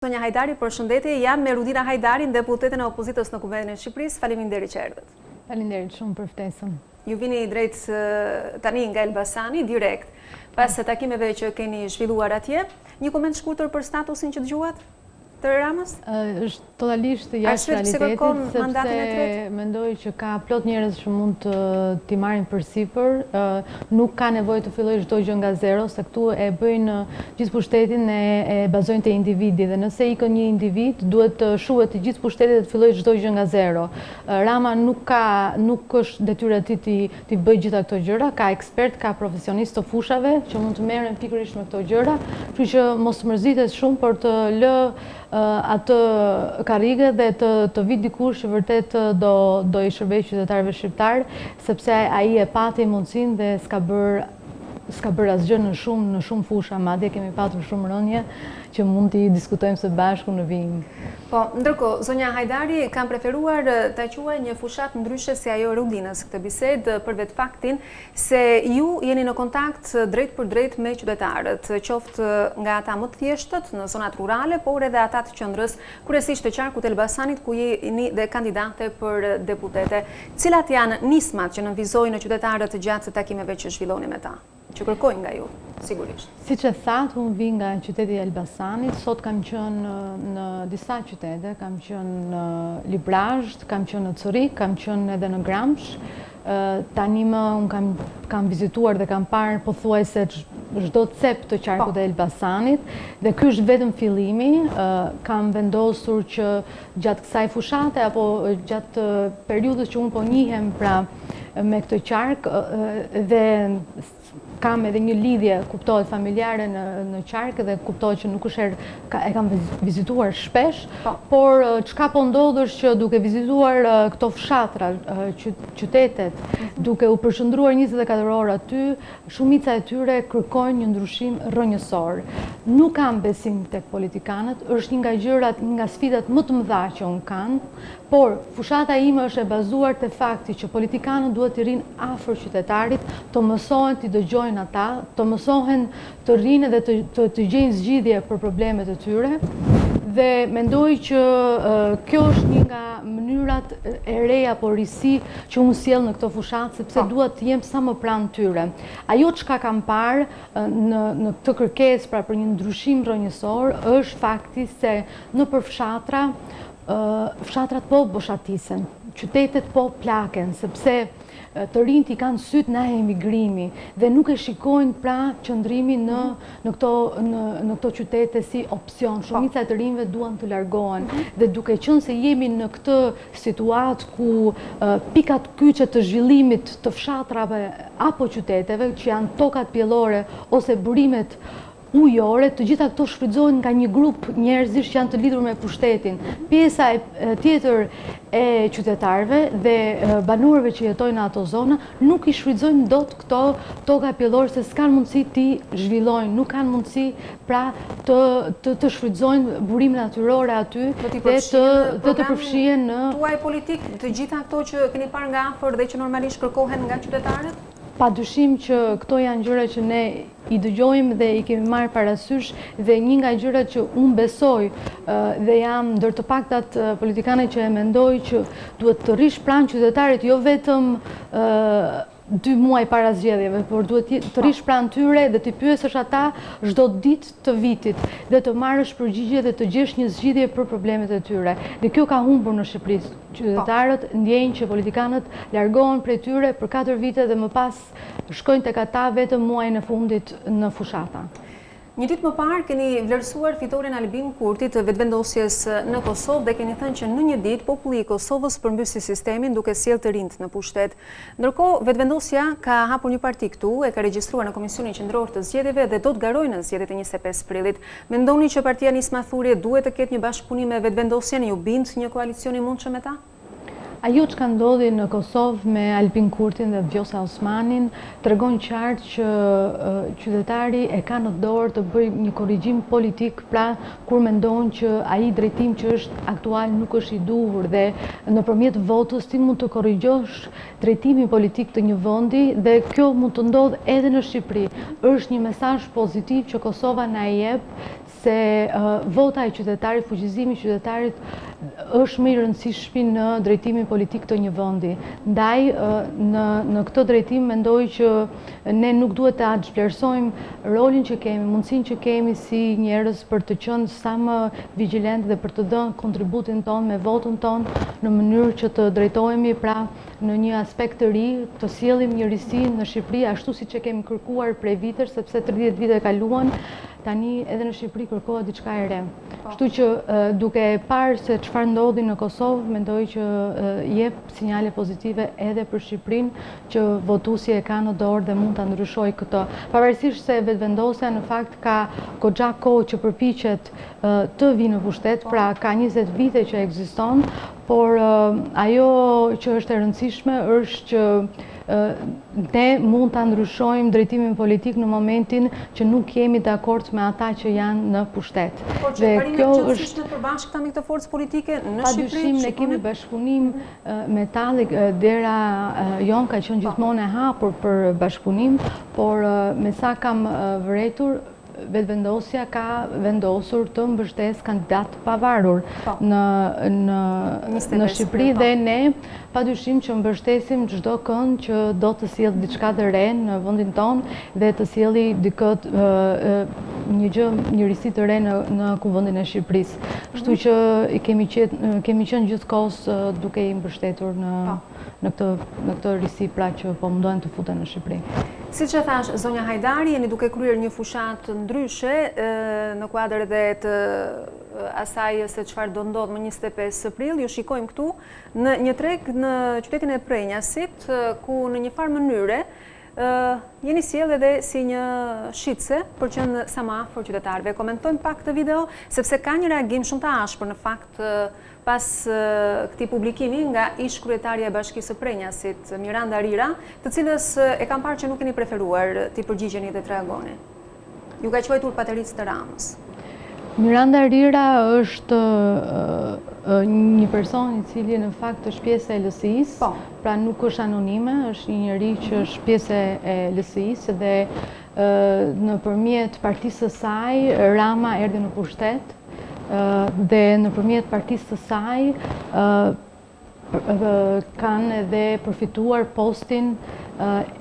Sonja Hajdari, përshëndetje, jam me Rudina Hajdarin, deputeten e opozitës në Kuvendin e Shqipërisë. Faleminderit që erdhët. Faleminderit shumë për ftesën. Ju vini drejt tani nga Elbasani, direkt, pas takimeve që keni zhvilluar atje. Një koment shkurtër për statusin që dëgjuat të Ramës? Është totalisht jashtë realitetit, sepse mendoj që ka plot njerëz që mund t'i marrin përsipër, nuk ka nevojë të fillojë çdo gjë nga zero, se këtu e bëjnë gjithë pushtetin e bazojnë te individi dhe nëse ikën një individ, duhet të shuhet të gjithë pushtetit dhe të fillojë çdo gjë nga zero. Rama nuk është detyra e tij të bëjë gjitha këto gjëra, ka ekspert, ka profesionistë të fushave që mund të merren pikërisht me këto gjëra, kështu që mos mërzitet shumë për të lë atë karrige dhe të vit dikush që vërtet do i shërbej qytetarëve shqiptar, sepse ai e pati mundësinë dhe s'ka bërë asgjë në shumë fusha, madje kemi patur shumë rënje që mund t'i diskutojmë së bashku në vijim. Po, ndërkohë, zonja Hajdari kam preferuar ta quaj një fushat ndryshe si ajo e Rudinës këtë bisedë për vetë faktin se ju jeni në kontakt drejt për drejt me qytetarët, qoftë nga ata më të thjeshtët në zonat rurale, por edhe ata të qendrës, kryesisht të qarkut Elbasanit ku jeni dhe kandidate për deputete. Cilat janë nismat që nënvizojnë qytetarët gjatë takimeve që zhvilloni me ta, që kërkojnë nga ju, sigurisht? Siç e thatë, unë vi nga qyteti i Elbasanit, sot kam qenë në disa qytete, kam qenë në Librazh, kam qenë në Zurich, kam qenë edhe në Gramsh. Tani unë kam vizituar dhe kam parë pothuajse çdo cep të qarkut të Elbasanit dhe ky është vetëm fillimi. Kam vendosur që gjatë kësaj fushate apo gjatë periudhës që unë po njihem pra me këtë qark dhe kam edhe një lidhje, kuptohet, familjare në qark dhe kuptohet që nuk është e kam vizituar shpesh, por çka po ndodh është që duke vizituar këto fshatra, qytetet, duke u përshëndruar 24 orë aty, shumica e tyre kërkojnë një ndryshim rrënjësor. Nuk kam besim tek politikanët, është një nga sfidat më të mëdha që unë kam, por fushata ime është e bazuar te fakti që politikanët duhet të rinë afër qytetarit, të mësohen të dëgjojnë ata, të mësohen të rinë dhe të gjejnë zgjidhje për problemet e tyre. Dhe mendoj që kjo është një nga mënyrat e reja apo risi që unë sjell në këto fushat, sepse dua të jem sa më pranë tyre. Ajo çka kam parë në këtë kërkesë pra për një ndryshim rrënjësor është fakti se nëpër fshatrat po boshatisen, qytetet po plaken, sepse të rinjt i kanë syt në emigrimi dhe nuk e shikojnë pra qëndrimin në këto qytete si opsion. Shumica e të rinjve duan të largohen dhe duke qenë se jemi në këtë situatë ku pikat kyçe të zhvillimit të fshatrave apo qyteteve që janë tokat pjellore ose burimet ujore, të gjitha këto shfrytëzohen nga një grup njerëzish që janë të lidhur me pushtetin. Pjesa tjetër e qytetarëve dhe banorëve që jetojnë në ato zona nuk i shfrytëzojnë dot këto toka pjellore se s'kan mundësi t'i zhvillojnë, nuk kanë mundësi pra të shfrytëzojnë burimet natyrore aty dhe të përfshihen në tuaj politik të gjitha këto që keni parë nga afër dhe që normalisht kërkohen nga qytetarët? Padyshim që këto janë gjëra që ne i dëgjojmë dhe i kemi marrë parasysh dhe një nga gjërat që unë besoj dhe jam ndër të paktat politikanë që e mendoj që duhet të rish pranë qytetarit jo vetëm 2 muaj para zgjedhjeve, por duhet të rish pranë tyre dhe të pyesësh ata çdo ditë të vitit dhe të marrësh përgjigje dhe të gjesh një zgjidhje për problemet e tyre. Dhe kjo ka humbur në Shqipëri. Qytetarët ndjejnë që politikanët largohen prej tyre për 4 vite dhe më pas shkojnë tek ata vetëm muajin e fundit në fushata. Një ditë më parë keni vlerësuar fitoren Albin Kurti të vetëvendosjes në Kosovë dhe keni thënë që në një ditë populli i Kosovës përmbysi sistemin duke sjellë të rinjt në pushtet. Ndërkohë, vetëvendosja ka hapur një parti këtu, e ka regjistruar në Komisionin Qendror të Zgjedhjeve dhe do të garojë në zgjedhjet e 25 prillit. Mendoni që partia Nisma Thurje duhet të ketë një bashkëpunim me vetëvendosjen, ju bind një koalicion i mundshëm me ta? Ajo që ka ndodhi në Kosovë me Albin Kurtin dhe Vjosa Osmanin tregon qartë që qytetari e ka në dorë të bëjë një korrigjim politik, pra kur mendon që ai drejtim që është aktual nuk është i duhur dhe nëpërmjet votës ti mund të korrigjosh drejtimin politik të një vendi dhe kjo mund të ndodhë edhe në Shqipëri. Është një mesazh pozitiv që Kosova na e jep se vota e qytetarit, fuqizimi i qytetarit është më i rëndësishmi në drejtimin politik të një vendi. Ndaj, në këtë drejtim mendoj që ne nuk duhet të vlerësojmë rolin që kemi, mundësinë që kemi si njerëz për të qenë sa më vigjilent dhe për të dhënë kontributin tonë me votën tonë në mënyrë që të drejtohemi pra në një aspekt të ri, të sjellim njërisi në Shqipëri ashtu siç e kemi kërkuar prej vitesh, sepse 30 vite kaluan, tani edhe në Shqipëri kërkohet diçka e re. Kështu që duke parë se çfarë ndodhi në Kosovë, mendoj që jep sinjale pozitive edhe për Shqipërinë, që votuesi e ka në dorë dhe mund ta ndryshojë këtë. Pavarësisht se vetvendosja në fakt ka goxha kohë që përpiqet të vinë në pushtet, pra ka 20 vite që ekziston, por ajo që është e rëndësishme është që ne mund ta ndryshojmë drejtimin politik në momentin që nuk jemi dakord me ata që janë në pushtet. Por që parimet qëtësisht në përbashkëta me këtë forcë politike në Shqipëri? Padyshim ne kemi bashkëpunim metalik, dera jonë ka qenë gjithmonë e hapur për bashkëpunim, por me sa kam vëretur, vetvendosja ka vendosur të mbështesë kandidat pavarur në Shqipëri dhe ne padyshim që mbështesim çdo kënd që do të sjellë diçka të re në vendin tonë dhe të sjellë një njërisi të re në kuvendin e Shqipërisë. Kështu që kemi qenë gjithkohës duke i mbështetur në këtë risi pra që po mundohen të futen në Shqipëri. Siç e thash, zonja Hajdari, jeni duke kryer një fushat ndryshe në kuadër edhe të asaj se çfarë do ndodh më 25 prill. Ju shikojmë këtu në një treg në qytetin e Prenjasit, ku në një farë mënyre jeni sjellë edhe si një shitse për qenë sa më afër qytetarëve. Komentojmë pak këtë video, sepse ka një reagim shumë të ashpër në fakt pas këtij publikimi nga ish-kryetaria e Bashkisë së Prenjasit, Miranda Rira, të cilës e kam parë që nuk keni preferuar t'i përgjigjeni dhe të reagoni. Ju ka quajtur patericë të Ramës. Miranda Rira është një person i cili në fakt është pjesë e LSI-s, pra nuk është anonime, është një njeri që është pjesë e LSI-s dhe nëpërmjet partisë së saj Rama erdhi në pushtet dhe nëpërmjet partisë së saj kanë edhe përfituar postin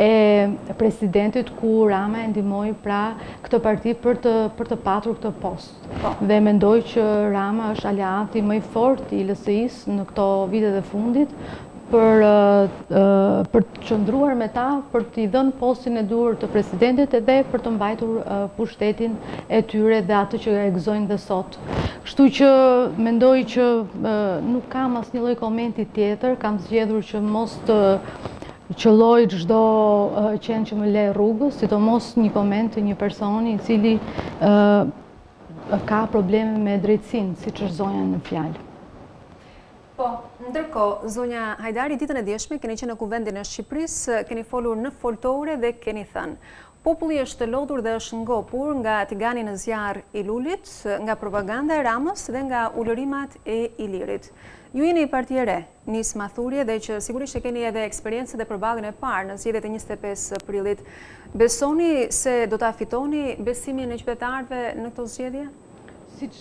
e presidentit ku Rama e ndihmoi pra këtë parti për të patur këtë post. Dhe mendoj që Rama është aleati më i fortë i LSI-s në këto vitet e fundit për të qëndruar me ta, për t'i dhënë postin e duhur të presidentit edhe për të mbajtur pushtetin e tyre dhe atë që e gëzojnë dhe sot. Kështu që mendoj që nuk kam asnjë lloj komenti tjetër, kam zgjedhur që mos të qëlloj çdo qenë që më le rrugës, sidomos një koment të një personi i cili ka probleme me drejtsinë, siç është zonja në fjalë. Po, ndërkohë, zonja Hajdari, ditën e djeshme keni qenë në Kuvendin e Shqipërisë, keni folur në foltore dhe keni thënë: populli është lodhur dhe është ngopur nga tigani në zjarr i Lulit, nga propaganda e Ramës dhe nga ulërimat e Ilirit. Ju jeni parti e re, nis mathurje dhe që sigurisht e keni edhe eksperiencë dhe përballjen e parë në zgjedhjet e 25 prillit. Besoni se do ta fitoni besimin e qytetarëve në këto zgjedhje? Siç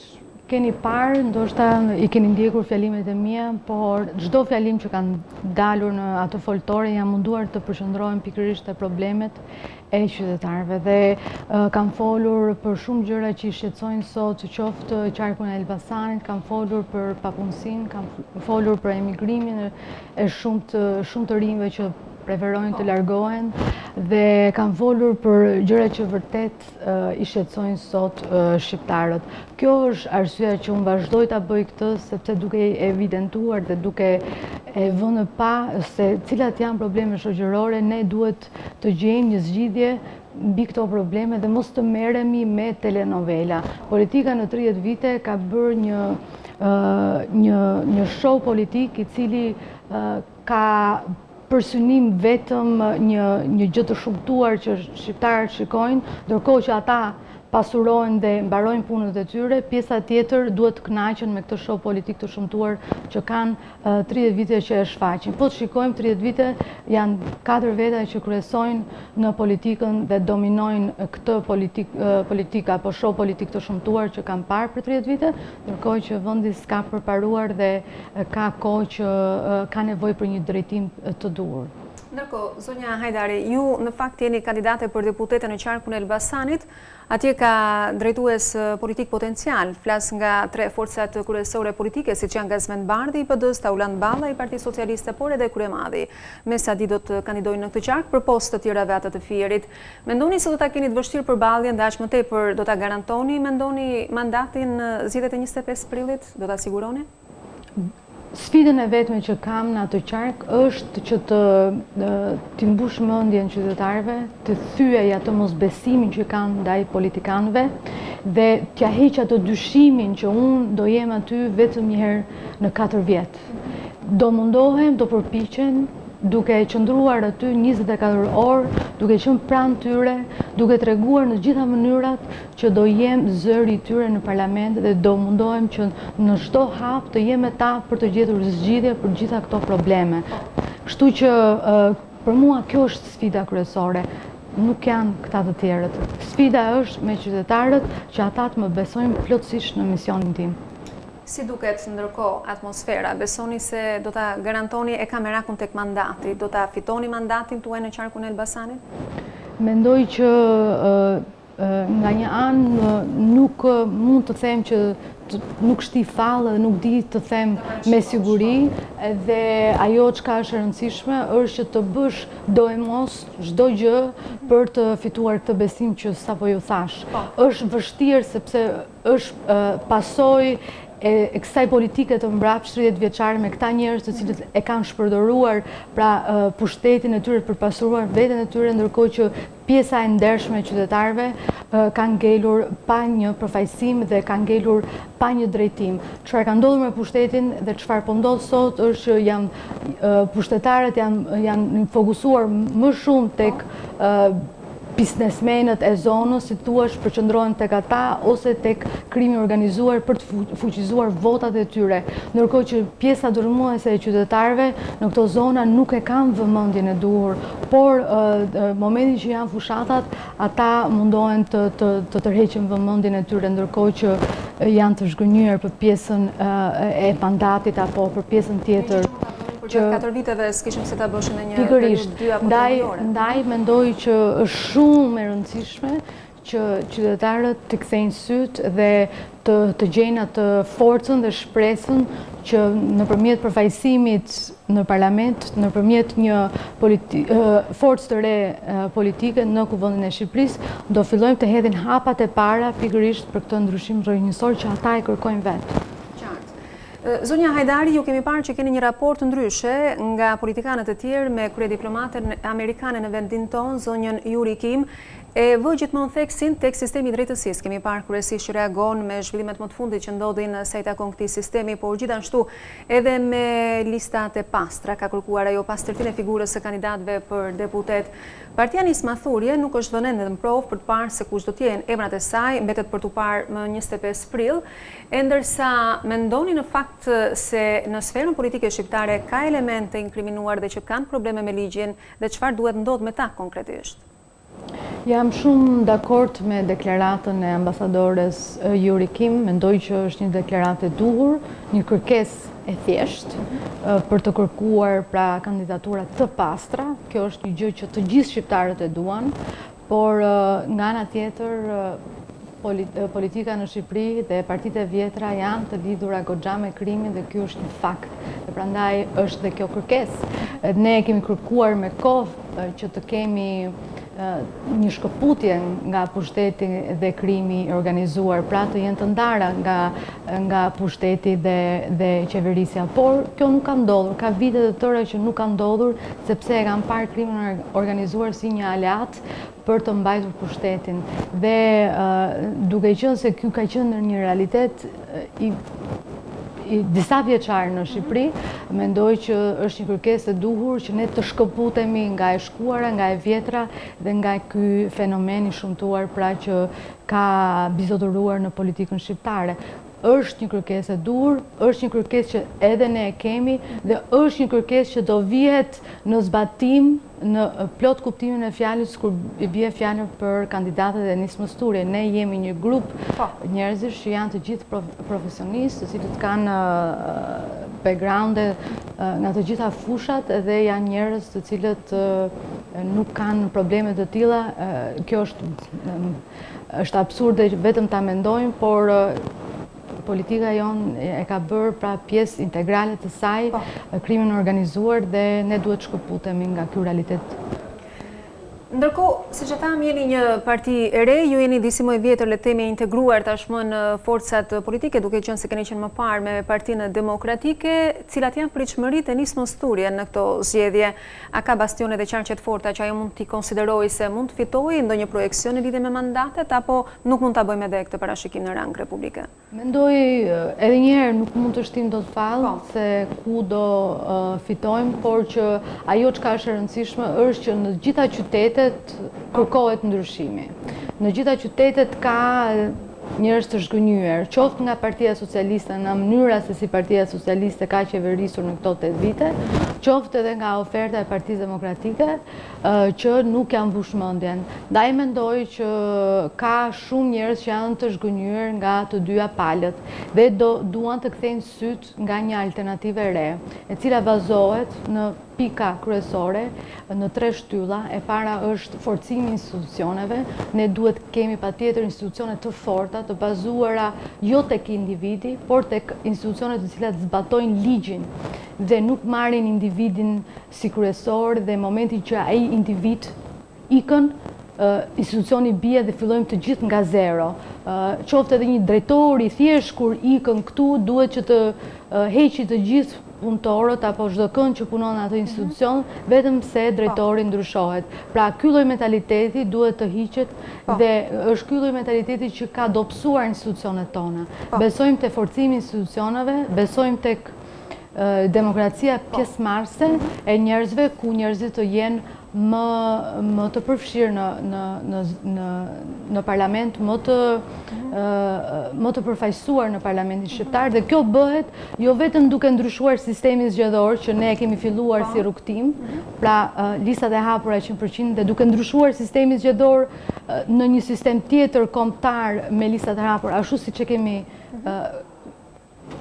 keni parë, ndoshta i keni ndjekur fjalimet e mia, por çdo fjalim që kanë dalur në ato foltore janë munduar të përqendrohen pikërisht te problemet e qytetarëve dhe kanë folur për shumë gjëra që i shqetësojnë sot, qoftë qarkun e Elbasanit, kanë folur për papunësinë, kanë folur për emigrimin e shumë të rinjve që preferojnë të largohen dhe kanë folur për gjëra që vërtet i shqetësojnë sot shqiptarët. Kjo është arsyeja që unë vazhdoj ta bëj këtë, sepse duke evidentuar dhe duke e vënë pa se cilat janë probleme shoqërore, ne duhet të gjejmë një zgjidhje mbi këto probleme dhe mos të merremi me telenovela. Politika në 30 vite ka bërë një show politik i cili ka përsynim vetëm një gjë të shëmtuar që shqiptarët shikojnë, ndërkohë që ata pasurojnë dhe mbarojnë punët e tyre, pjesa tjetër duhet të kënaqen me këtë show politik të shëmtuar që kanë 30 vite që e shfaqin. Po të shikojmë 30 vite janë 4 veta që kryesojnë në politikën dhe dominojnë këtë politika apo show politik të shëmtuar që kanë parë për 30 vite, ndërkohë që vendi s'ka përparuar dhe ka kohë që ka nevojë për një drejtim të duhur. Ndërkohë, zonja Hajdari, ju në fakt jeni kandidate për deputete në qarkun e Elbasanit, atje ka drejtues politik potencial, flas nga 3 forcat kryesore politike, si që janë Gazmend Bardhi i PD-s, Tauland Balla i Partisë Socialiste, por edhe Kryemadhi. Me sa di do të kandidojnë në këtë qark për postë të tjera atë të Fierit. Mendoni se do ta keni të vështirë përballjen dhe aq më tepër do ta garantoni, mendoni, mandatin në zgjedhjet e 25 prillit? Do ta siguroni? Sfidën e vetme që kam në atë qark është që të mbush mendjen qytetarëve, të thyej atë mosbesimin që kanë ndaj politikanëve dhe t'ja heq atë dyshimin që unë do jem aty vetëm një herë në 4 vjet. Do mundohem, do përpiqem duke qëndruar aty 24 orë, duke qenë pranë tyre, duke treguar në gjitha mënyrat që do jem zëri i tyre në parlament dhe do mundohem që në çdo hap të jem me ta për të gjetur zgjidhje për gjitha këto probleme. Kështu që për mua kjo është sfida kryesore. Nuk janë këta të tjerët. Sfida është me qytetarët që ata të më besojnë plotësisht në misionin tim. Si duket ndërkohë atmosfera? Besoni se do ta garantoni e kamerakun tek mandati? Do ta fitoni mandatin tuaj në qarkun e Elbasanit? Mendoj që nga një anë nuk mund të them që nuk shti fallë dhe nuk di të them me siguri, dhe ajo çka është e rëndësishme është që të bësh do e mos çdo gjë për të fituar këtë besim që sapo ju thash. Është vështirë sepse është pasojë e kësaj politike të mbrapsht 30 vjeçare me këta njerëz të cilët e kanë shpërdoruar pra pushtetin e tyre për pasuruar veten e tyre, ndërkohë që pjesa e ndershme e qytetarëve kanë ngelur pa një përfaqësim dhe kanë ngelur pa një drejtim. Çfarë ka ndodhur me pushtetin dhe çfarë po ndodh sot është që pushtetarët janë fokusuar më shumë tek biznesmenët e zonës, si thua, përqendrohen tek ata ose tek krimi organizuar për të fuqizuar votat e tyre, ndërkohë që pjesa dërmuese e qytetarëve në këto zona nuk e kanë vëmendjen e duhur, por momentin që janë fushatat, ata mundohen të tërheqin vëmendjen e tyre, ndërkohë që janë të zhgënjur për pjesën e mandatit apo për pjesën tjetër. Gjatë 4 viteve s'kishim se ta bëshim në një periudhë 2 apo 3 orë. Ndaj mendoj që është shumë e rëndësishme që qytetarët të kthejnë syt dhe të gjejnë atë forcën dhe shpresën që nëpërmjet përfaqësimit në parlament, nëpërmjet një forcë të re politike në Kuvendin e Shqipërisë, do fillojmë të hedhin hapat e para pikërisht për këtë ndryshim rrënjësor që ata e kërkojnë vetë. Zonja Hajdari, ju kemi parë që keni një raport ndryshe nga politikanët e tjerë me kryediplomatën amerikane në vendin tonë, zonjën Yuri Kim, e vë gjithmonë theksin tek sistemi i drejtësisë. Kemi parë kryesisht që reagon me zhvillimet më të fundit që ndodhin sa i takon këtij sistemi, por gjithashtu edhe me listat e pastra ka kërkuar ajo pastërtinë e figurës së kandidatëve për deputet. Partia Nisma Thurje nuk është vënë ende në provë për të parë se kush do të jenë emrat e saj, mbetet për t'u parë më 25 prill, ndërsa mendoni në fakt se në sferën politike shqiptare ka elemente të inkriminuar dhe që kanë probleme me ligjin dhe çfarë duhet ndodh me ta konkretisht? Jam shumë dakord me deklaratën e ambasadores Yuri Kim, mendoj që është një deklaratë e duhur, një kërkesë e thjeshtë për të kërkuar pra kandidatura të pastra. Kjo është një gjë që të gjithë shqiptarët e duan, por nga ana tjetër politika në Shqipëri dhe partitë e vjetra janë të lidhura goxha me krimin dhe ky është një fakt. Dhe prandaj është dhe kjo kërkesë. Ne kemi kërkuar me kohë që të kemi një shkëputje nga pushteti dhe krimi i organizuar, pra të jenë të ndara nga pushteti dhe qeverisja. Por kjo nuk ka ndodhur, ka vite të tëra që nuk ka ndodhur, sepse e kanë parë krimin organizuar si një aleat për të mbajtur pushtetin. Dhe duke qenë se ky ka qenë një realitet i disa vjeçar në Shqipëri, mendoj që është një kërkesë e duhur që ne të shkëputemi nga e shkuara, nga e vjetra dhe nga ky fenomeni shumtuar pra që ka bizoturuar në politikën shqiptare. Është një kërkesë e duhur, është një kërkesë që edhe ne e kemi dhe është një kërkesë që do vihet në zbatim në plot kuptimin e fjalës kur i bie fjala për kandidatët e nismës Turje. Ne jemi një grup njerëzish që janë të gjithë profesionistë, të cilët kanë background-e nga të gjitha fushat dhe janë njerëz të cilët nuk kanë probleme të tilla. Kjo është absurde vetëm ta mendojmë, por politika jonë e ka bërë pra pjesë integrale të saj, krimin organizuar dhe ne duhet shkëputemi nga ky realitet. Ndërkohë, siç e tham, jeni një parti e re, ju jeni disi më e vjetër, le të themi, integruar tashmë në forcat politike, duke qenë se keni qenë më parë me Partinë Demokratike, cilat janë pritshmëritë e nismës Turje në këto zgjedhje. A ka bastione dhe qarqe të forta që ajo mund t'i konsiderojë se mund të fitojë ndonjë projekcion në lidhje me mandatet, apo nuk mund ta bëjmë edhe këtë parashikim në rang republike? Mendoj edhe një herë nuk mund të shtim dot fallë se ku do fitojmë, por që ajo çka është e rëndësishme është që në të gjitha qytetet kërkohet ndryshimi. Në gjitha qytetet ka njerëz të zhgënjyer, qoftë nga Partia Socialiste në mënyra se si Partia Socialiste ka qeverisur në këto 8 vite, qoftë edhe nga oferta e Partisë Demokratike që nuk janë mbush mendjen. Ndaj mendoj që ka shumë njerëz që janë të zhgënjyer nga të dyja palët dhe duan të kthejnë syt nga një alternativë e re, e cila bazohet në pika kryesore në 3 shtylla. E para është forcimi i institucioneve. Ne duhet kemi patjetër institucione të forta, të bazuara jo tek individi, por tek institucione të cilat zbatojnë ligjin dhe nuk marrin individin si kryesor dhe momentin që ai individ ikën, institucioni bie dhe fillojmë të gjithë nga zero. Qoftë edhe një drejtor i thjesht kur ikën këtu duhet që të heqi të gjithë punëtorët apo çdo kënd që punon në atë institucion, vetëm se drejtori ndryshohet. Pra ky lloj mentaliteti duhet të hiqet dhe është ky lloj mentaliteti që ka dobësuar institucionet tona. Besojmë te forcimi i institucioneve, besojmë tek demokracia pjesëmarrëse e njerëzve, ku njerëzit të jenë më të përfshirë në parlament, më të përfaqësuar në parlamentin shqiptar, dhe kjo bëhet jo vetëm duke ndryshuar sistemin zgjedhor që ne e kemi filluar si rrugtim, pra listat e hapura 100%, dhe duke ndryshuar sistemin zgjedhor në një sistem tjetër kombëtar me listat e hapura, ashtu siç e kemi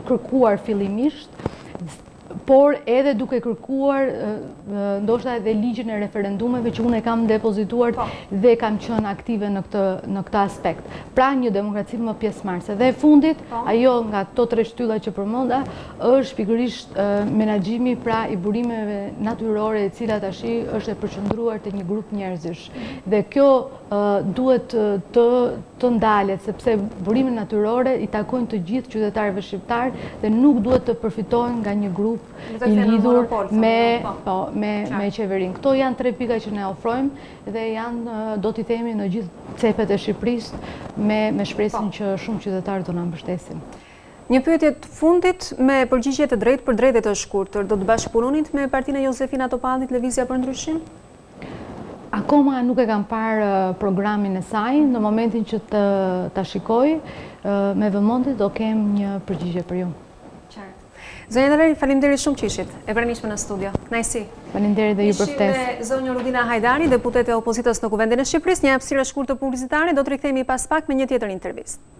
kërkuar fillimisht, por edhe duke kërkuar ndoshta edhe ligjin e referendumeve që unë e kam depozituar dhe kam qenë aktive në këtë aspekt. Pra një demokraci më pjesëmarrëse. Dhe e fundit, ajo nga këto 3 shtylla që përmenda, është pikërisht menaxhimi pra i burimeve natyrore, e cila tash është e përqendruar te një grup njerëzish. Dhe kjo duhet të ndalet, sepse burimet natyrore i takojnë të gjithë qytetarëve shqiptar dhe nuk duhet të përfitojnë nga një grup i lidhur me qeverinë. Këto janë 3 pika që ne ofrojmë dhe janë, do t'i themi, në gjithë cepet e Shqipërisë me shpresën që shumë qytetarë do na mbështesin. Një pyetje të fundit me përgjigje të drejtë për drejtë të shkurtër, do të bashkëpunonit me partinë e Josefina Topallit, Lëvizja për Ndryshim? Akoma nuk e kam parë programin e saj, në momentin që ta shikoj, me vëmendje do kem një përgjigje për ju. Zonja Daleri, faleminderit shumë që ishit e pranishme në studio. Kënaqësi. Faleminderit dhe ju për ftesë. Ishim me zonjën Rudina Hajdari, deputete e opozitës në Kuvendin e Shqipërisë. Një hapësirë e shkurtër publicitare, do të rikthehemi pas pak me një tjetër intervistë.